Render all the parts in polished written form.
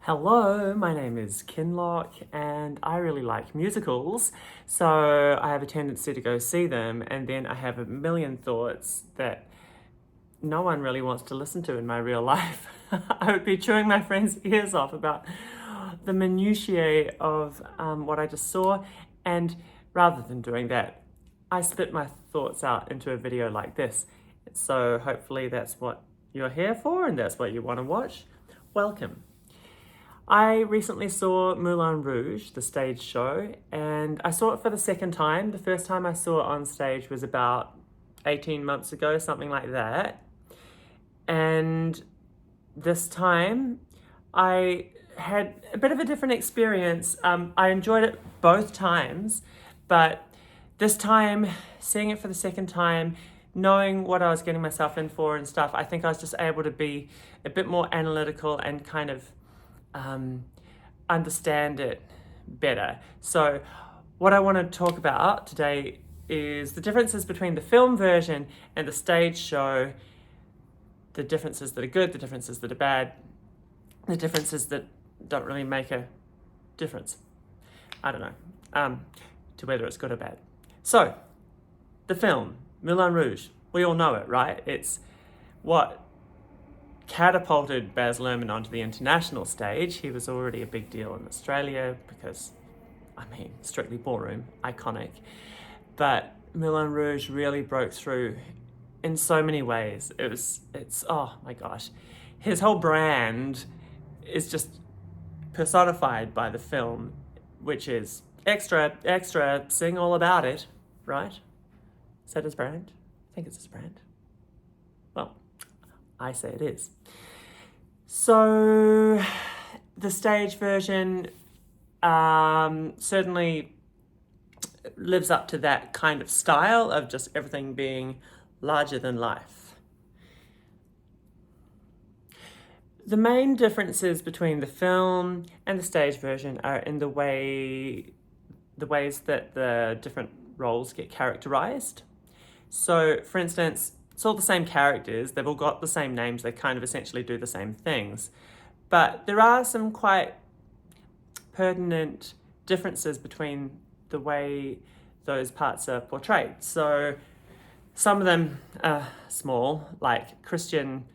Hello, my name is Kinlock and I really like musicals, so I have a tendency to go see them and then I have a million thoughts that no one really wants to listen to in my real life. I would be chewing my friends' ears off about the minutiae of what I just saw, and rather than doing that, I spit my thoughts out into a video like this. So hopefully that's what you're here for and that's what you want to watch. Welcome. I recently saw Moulin Rouge, the stage show, and I saw it for the second time. The first time I saw it on stage was about 18 months ago, something like that. And this time I had a bit of a different experience. I enjoyed it both times, but this time, seeing it for the second time, knowing what I was getting myself in for and stuff, I think I was just able to be a bit more analytical and kind of understand it better. So what I want to talk about today is the differences between the film version and the stage show, the differences that are good, the differences that are bad, the differences that don't really make a difference. I don't know, to whether it's good or bad. So, the film, Moulin Rouge, we all know it, right? It's what catapulted Baz Luhrmann onto the international stage. He was already a big deal in Australia because, Strictly Ballroom, iconic. But Moulin Rouge really broke through in so many ways. It's oh my gosh. His whole brand is just personified by the film, which is extra, sing all about it, right? Is that his brand? I think it's his brand. Well, I say it is. So the stage version certainly lives up to that kind of style of just everything being larger than life. The main differences between the film and the stage version are in the ways that the different roles get characterized. So, for instance, it's all the same characters, they've all got the same names, they kind of essentially do the same things. But there are some quite pertinent differences between the way those parts are portrayed. So some of them are small, like Christian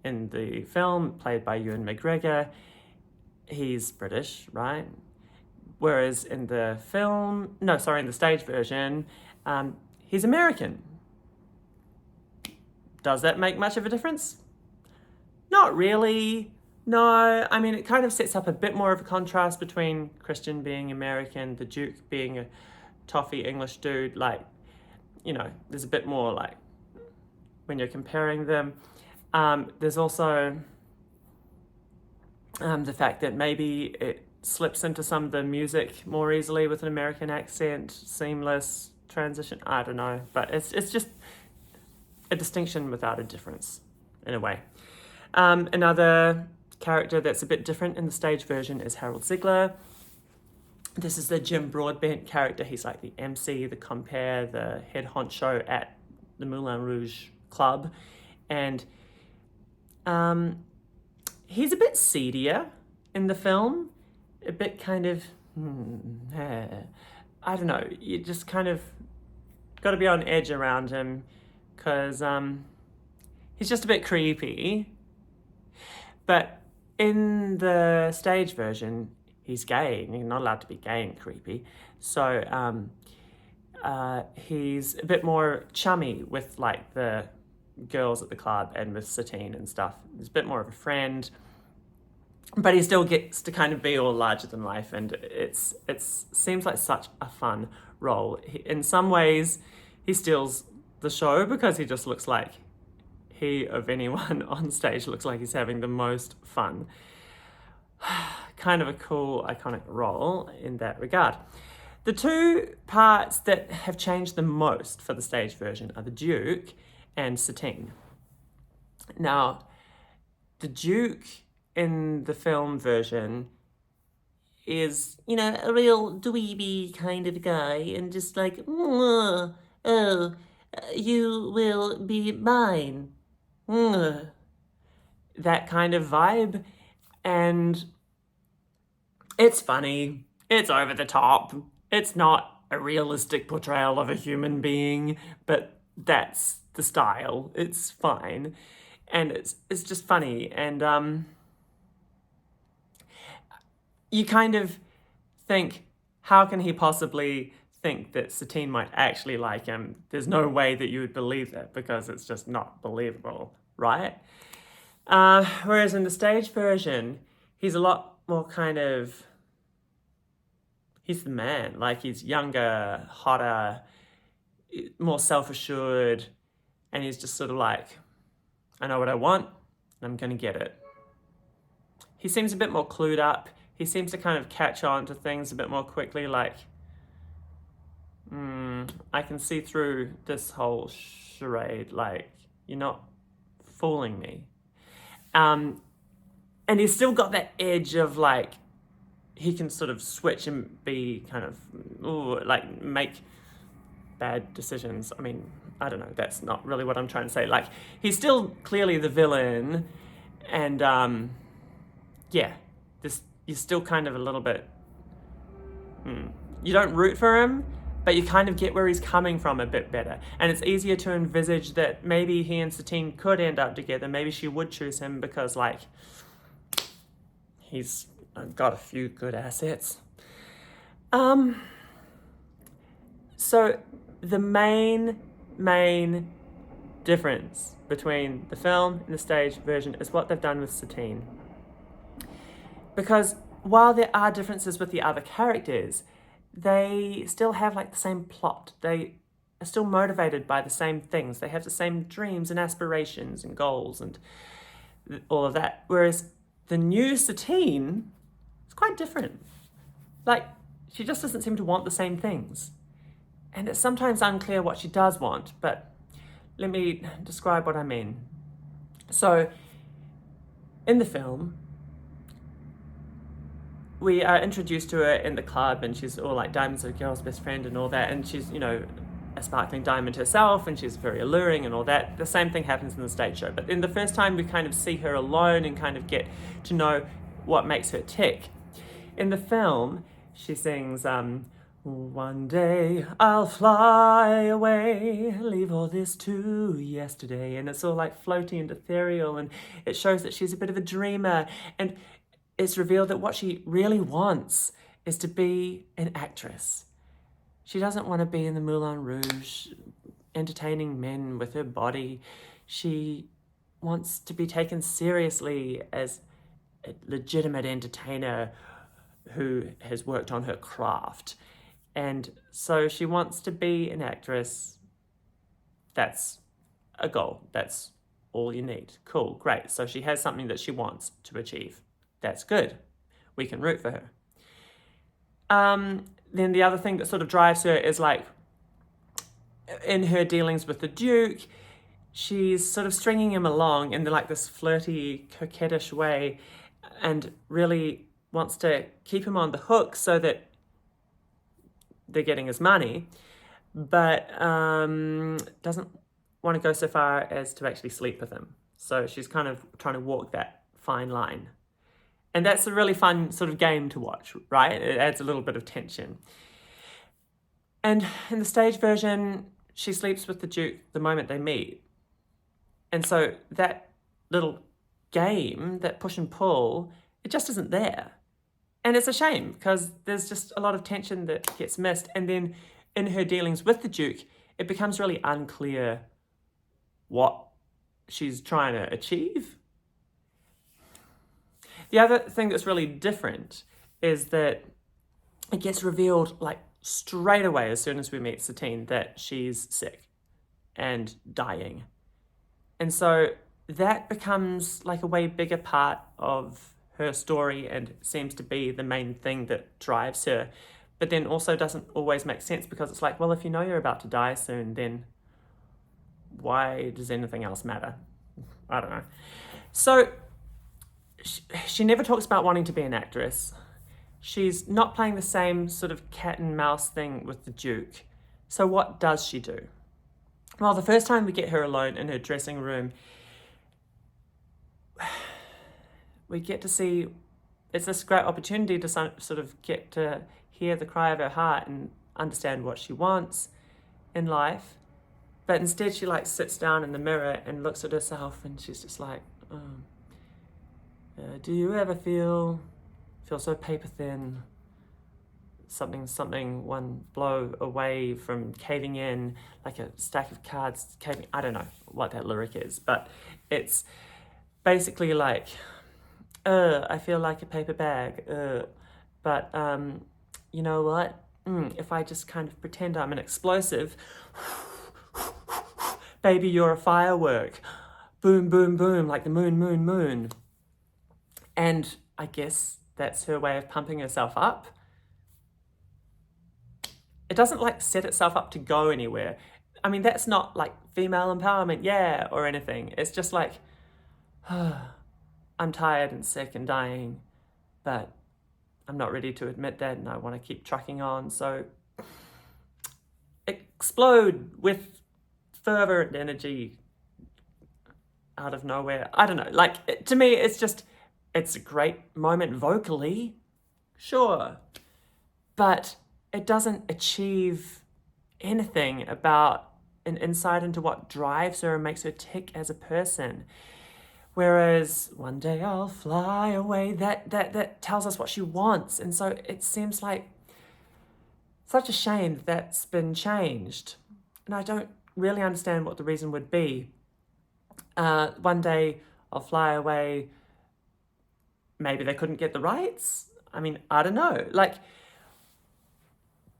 in the film, played by Ewan McGregor. He's British, right? Whereas in the stage version, he's American. Does that make much of a difference? Not really. No, it kind of sets up a bit more of a contrast between Christian being American, the Duke being a toffee English dude. There's a bit more when you're comparing them. There's also the fact that maybe it slips into some of the music more easily with an American accent, seamless transition. I don't know, but it's just a distinction without a difference, in a way. Another character that's a bit different in the stage version is Harold Ziegler. This is the Jim Broadbent character. He's like the MC, the compere, the head honcho at the Moulin Rouge club. And he's a bit seedier in the film. A bit kind of, I don't know, you just kind of got to be on edge around him because he's just a bit creepy. But in the stage version, he's gay, and you're not allowed to be gay and creepy. So he's a bit more chummy with the girls at the club and with Satine and stuff. He's a bit more of a friend, but he still gets to kind of be all larger than life, and it seems like such a fun role. In some ways, he steals the show because he just looks like he, of anyone on stage, looks like he's having the most fun. Kind of a cool, iconic role in that regard. The two parts that have changed the most for the stage version are the Duke and Satine. Now, the Duke in the film version is, a real dweeby kind of guy and just you will be mine. That kind of vibe. And It's funny. It's over the top. It's not a realistic portrayal of a human being, but that's the style. It's fine. And it's just funny. And you kind of think, how can he possibly think that Satine might actually like him? There's no way that you would believe that because it's just not believable, right? Whereas in the stage version, he's a lot more kind of, he's the man. Like, he's younger, hotter, more self-assured, and he's just sort of like, I know what I want, and I'm gonna get it. He seems a bit more clued up. He seems to kind of catch on to things a bit more quickly, like, I can see through this whole charade, like, you're not fooling me. And he's still got that edge of, like, he can sort of switch and be kind of, like, make bad decisions. I mean, I don't know, that's not really what I'm trying to say. Like, he's still clearly the villain, and yeah, you're still kind of a little bit, you don't root for him, but you kind of get where he's coming from a bit better. And it's easier to envisage that maybe he and Satine could end up together. Maybe she would choose him because, like, he's got a few good assets. So the main difference between the film and the stage version is what they've done with Satine. Because while there are differences with the other characters, they still have, like, the same plot. They are still motivated by the same things. They have the same dreams and aspirations and goals and all of that. Whereas the new Satine is quite different. Like, she just doesn't seem to want the same things. And it's sometimes unclear what she does want, but let me describe what I mean. So, in the film, we are introduced to her in the club, and she's all like, diamond's a girl's best friend and all that, and she's, a sparkling diamond herself, and she's very alluring and all that. The same thing happens in the stage show, but in the first time we kind of see her alone and kind of get to know what makes her tick. In the film, she sings, one day I'll fly away, leave all this to yesterday, and it's all like floaty and ethereal, and it shows that she's a bit of a dreamer, and it's revealed that what she really wants is to be an actress. She doesn't want to be in the Moulin Rouge, entertaining men with her body. She wants to be taken seriously as a legitimate entertainer who has worked on her craft. And so she wants to be an actress. That's a goal. That's all you need. Cool, great. So she has something that she wants to achieve. That's good. We can root for her. Then the other thing that sort of drives her is, like, in her dealings with the Duke, she's sort of stringing him along in like this flirty, coquettish way, and really wants to keep him on the hook so that they're getting his money, but doesn't want to go so far as to actually sleep with him. So she's kind of trying to walk that fine line. And that's a really fun sort of game to watch, right? It adds a little bit of tension. And in the stage version, she sleeps with the Duke the moment they meet. And so that little game, that push and pull, it just isn't there. And it's a shame because there's just a lot of tension that gets missed. And then in her dealings with the Duke, it becomes really unclear what she's trying to achieve. The other thing that's really different is that it gets revealed, like, straight away as soon as we meet Satine that she's sick and dying. And so that becomes like a way bigger part of her story and seems to be the main thing that drives her, but then also doesn't always make sense because it's like, well, if you know you're about to die soon, then why does anything else matter? I don't know. So she never talks about wanting to be an actress. She's not playing the same sort of cat and mouse thing with the Duke. So what does she do? Well, the first time we get her alone in her dressing room, we get to see it's this great opportunity to sort of get to hear the cry of her heart and understand what she wants in life. But instead she like sits down in the mirror and looks at herself and she's just like, do you ever feel so paper thin? Something one blow away from caving in, like a stack of cards caving. I don't know what that lyric is, but it's basically like, I feel like a paper bag, but you know what? If I just kind of pretend I'm an explosive, baby, you're a firework. Boom, boom, boom, like the moon, moon, moon. And I guess that's her way of pumping herself up. It doesn't like set itself up to go anywhere. I mean, that's not like female empowerment, yeah, or anything. It's just like, I'm tired and sick and dying, but I'm not ready to admit that and I want to keep trucking on. So explode with fervor and energy out of nowhere. I don't know. Like, to me, it's a great moment vocally, sure, but it doesn't achieve anything about an insight into what drives her and makes her tick as a person. Whereas one day I'll fly away, that tells us what she wants. And so it seems like such a shame that's been changed. And I don't really understand what the reason would be. One day I'll fly away. Maybe they couldn't get the rights. I mean, I don't know. Like,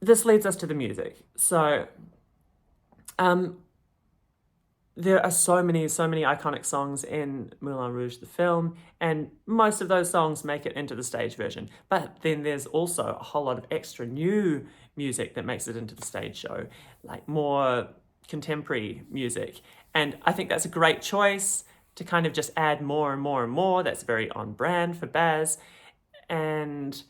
this leads us to the music. So, there are so many iconic songs in Moulin Rouge, the film, and most of those songs make it into the stage version. But then there's also a whole lot of extra new music that makes it into the stage show, like more contemporary music. And I think that's a great choice to kind of just add more and more and more. That's very on brand for Baz. And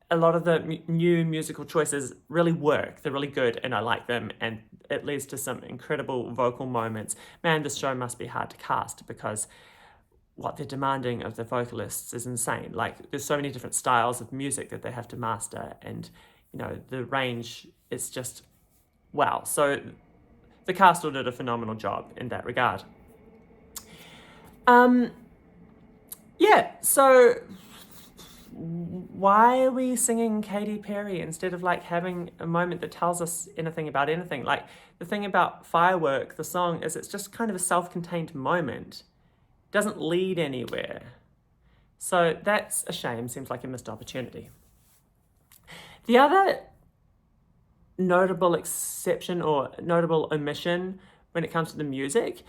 a lot of the new musical choices really work. They're really good and I like them, and it leads to some incredible vocal moments. Man, this show must be hard to cast because what they're demanding of the vocalists is insane. Like, there's so many different styles of music that they have to master, and you know, the range is just wow. So the cast all did a phenomenal job in that regard. Yeah, so why are we singing Katy Perry instead of like having a moment that tells us anything about anything? Like, the thing about Firework, the song, is it's just kind of a self-contained moment. It doesn't lead anywhere. So that's a shame, seems like a missed opportunity. The other notable exception or notable omission when it comes to the music,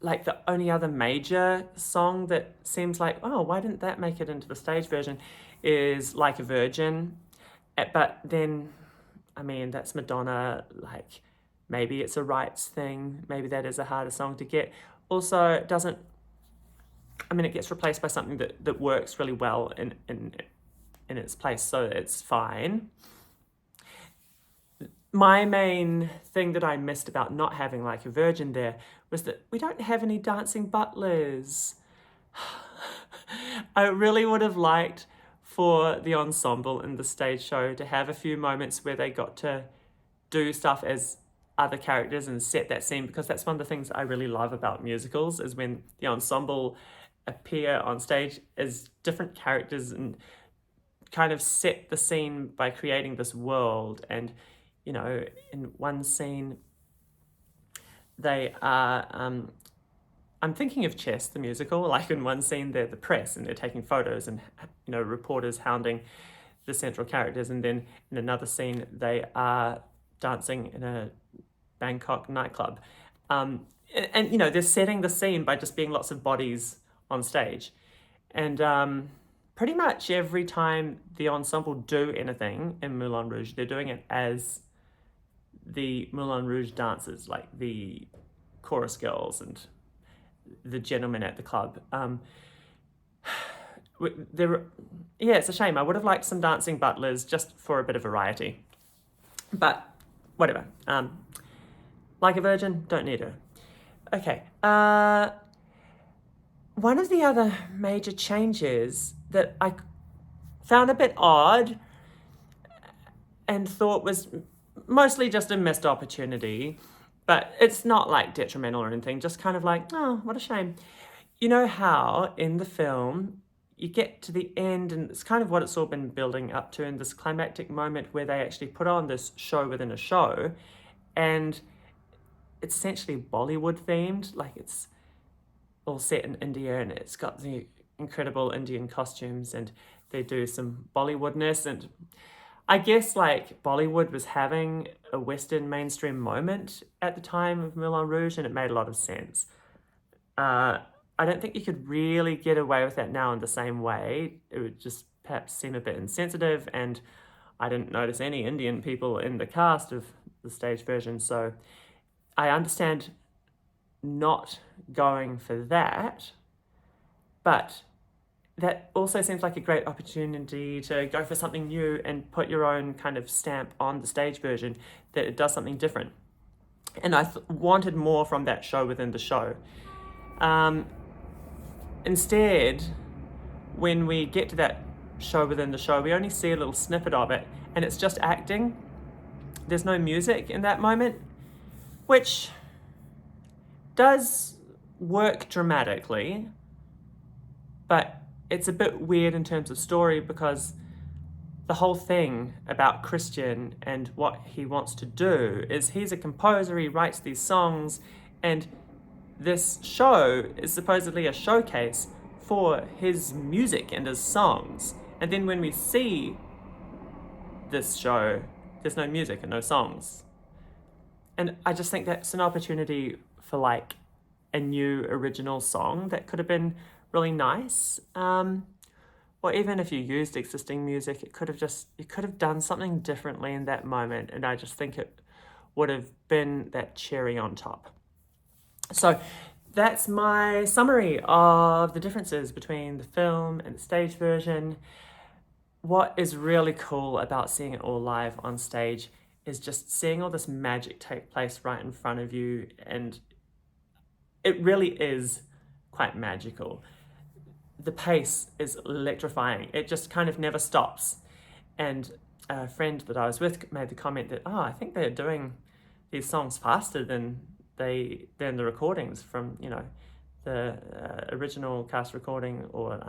like the only other major song that seems like, oh, why didn't that make it into the stage version, is Like a Virgin. But then, I mean, that's Madonna. Like, maybe it's a rights thing. Maybe that is a harder song to get. Also, it doesn't, I mean, it gets replaced by something that works really well in its place, so it's fine. My main thing that I missed about not having Like a Virgin there was that we don't have any dancing butlers. I really would have liked for the ensemble in the stage show to have a few moments where they got to do stuff as other characters and set that scene, because that's one of the things I really love about musicals, is when the ensemble appear on stage as different characters and kind of set the scene by creating this world. And you know, in one scene, they are, I'm thinking of Chess, the musical, like in one scene they're the press and they're taking photos and, you know, reporters hounding the central characters. And then in another scene, they are dancing in a Bangkok nightclub. And you know, they're setting the scene by just being lots of bodies on stage. And pretty much every time the ensemble do anything in Moulin Rouge, they're doing it as the Moulin Rouge dancers, like the chorus girls and the gentlemen at the club. It's a shame. I would have liked some dancing butlers just for a bit of variety. But whatever. Like a Virgin, don't need her. Okay. One of the other major changes that I found a bit odd and thought was mostly just a missed opportunity. But it's not like detrimental or anything, just kind of like, oh, what a shame. You know how in the film you get to the end, and it's kind of what it's all been building up to, in this climactic moment where they actually put on this show within a show, and it's essentially Bollywood themed, like it's all set in India and it's got the incredible Indian costumes and they do some Bollywoodness, and I guess like Bollywood was having a Western mainstream moment at the time of Moulin Rouge, and it made a lot of sense. I don't think you could really get away with that now in the same way. It would just perhaps seem a bit insensitive, and I didn't notice any Indian people in the cast of the stage version, so I understand not going for that, but that also seems like a great opportunity to go for something new and put your own kind of stamp on the stage version, that it does something different. And I wanted more from that show within the show. Instead, when we get to that show within the show, we only see a little snippet of it, and it's just acting. There's no music in that moment, which does work dramatically, but it's a bit weird in terms of story, because the whole thing about Christian and what he wants to do is he's a composer, he writes these songs, and this show is supposedly a showcase for his music and his songs. And then when we see this show, there's no music and no songs. And I just think that's an opportunity for like a new original song that could have been really nice. Or even if you used existing music, you could have done something differently in that moment. And I just think it would have been that cherry on top. So that's my summary of the differences between the film and the stage version. What is really cool about seeing it all live on stage is just seeing all this magic take place right in front of you, and it really is quite magical. The pace is electrifying. It just kind of never stops. And a friend that I was with made the comment that, I think they're doing these songs faster than the recordings from, the original cast recording, or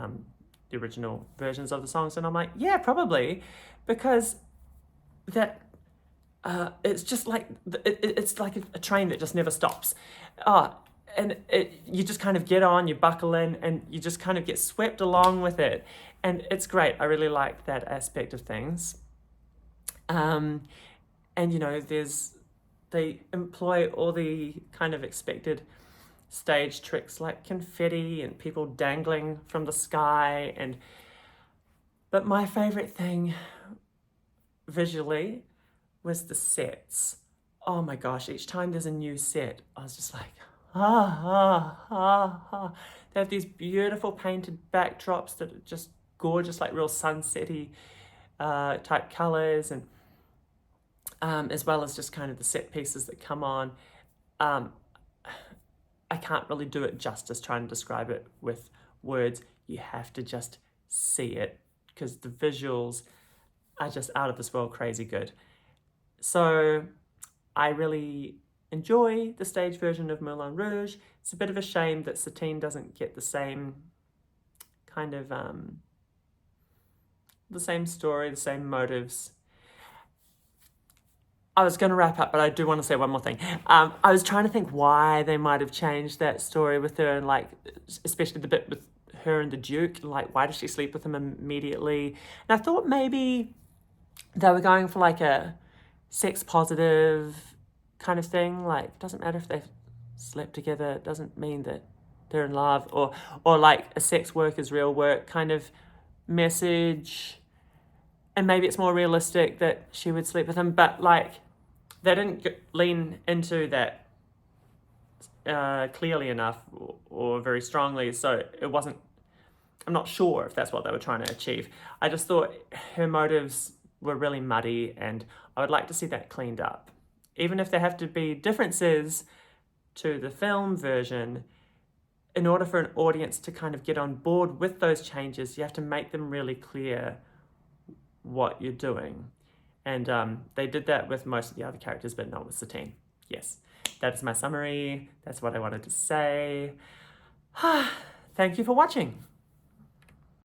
the original versions of the songs. And I'm like, yeah, probably, because that it's just like it's like a train that just never stops. And you just kind of get on, you buckle in, and you just kind of get swept along with it. And it's great. I really like that aspect of things. And, they employ all the kind of expected stage tricks like confetti and people dangling from the sky. But my favorite thing visually was the sets. Oh my gosh, each time there's a new set, I was just like, They have these beautiful painted backdrops that are just gorgeous, like real sunsetty type colors, and as well as just kind of the set pieces that come on. I can't really do it justice trying to describe it with words. You have to just see it, because the visuals are just out of this world crazy good. So I really enjoy the stage version of Moulin Rouge. It's a bit of a shame that Satine doesn't get the same kind of, the same story, the same motives. I was going to wrap up, but I do want to say one more thing. I was trying to think why they might have changed that story with her, and like, especially the bit with her and the Duke, like, why does she sleep with him immediately? And I thought maybe they were going for like a sex positive kind of thing, like, it doesn't matter if they've slept together, it doesn't mean that they're in love, or like a sex work is real work kind of message. And maybe it's more realistic that she would sleep with him, but like, they didn't lean into that clearly enough or very strongly, so it wasn't, I'm not sure if that's what they were trying to achieve. I just thought her motives were really muddy, and I would like to see that cleaned up. Even if there have to be differences to the film version, in order for an audience to kind of get on board with those changes, you have to make them really clear what you're doing. And they did that with most of the other characters, but not with Satine. Yes, that's my summary. That's what I wanted to say. Thank you for watching.